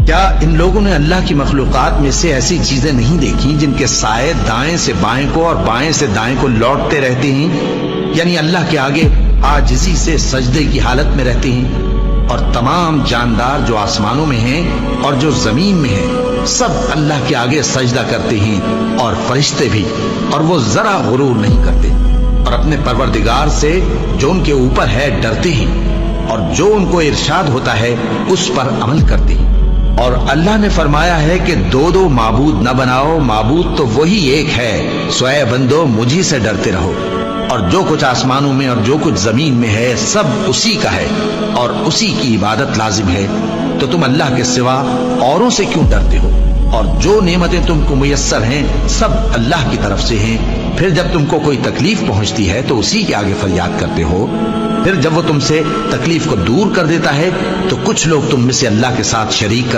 کیا ان لوگوں نے اللہ کی مخلوقات میں سے ایسی چیزیں نہیں دیکھی جن کے سائے دائیں سے بائیں کو اور بائیں سے دائیں کو لوٹتے رہتے ہیں، یعنی اللہ کے آگے عاجزی سے سجدے کی حالت میں رہتے ہیں؟ اور تمام جاندار جو آسمانوں میں ہیں اور جو زمین میں ہیں سب اللہ کے آگے سجدہ کرتے ہیں، اور فرشتے بھی، اور وہ ذرا غرور نہیں کرتے، اور اپنے پروردگار سے جو ان کے اوپر ہے ڈرتے ہیں، اور جو ان کو ارشاد ہوتا ہے اس پر عمل کرتے ہیں۔ اور اللہ نے فرمایا ہے کہ دو دو معبود نہ بناؤ، معبود تو وہی ایک ہے، سو اے بندو مجھی سے ڈرتے رہو۔ اور جو کچھ آسمانوں میں اور جو کچھ زمین میں ہے سب اسی کا ہے، اور اسی کی عبادت لازم ہے، تو تم اللہ کے سوا اوروں سے کیوں ڈرتے ہو؟ اور جو نعمتیں تم کو میسر ہیں سب اللہ کی طرف سے ہیں۔ پھر جب تم کو کوئی تکلیف پہنچتی ہے تو اسی کے آگے فریاد کرتے ہو، پھر جب وہ تم سے تکلیف کو دور کر دیتا ہے تو کچھ لوگ تم میں سے اللہ کے ساتھ شریک کر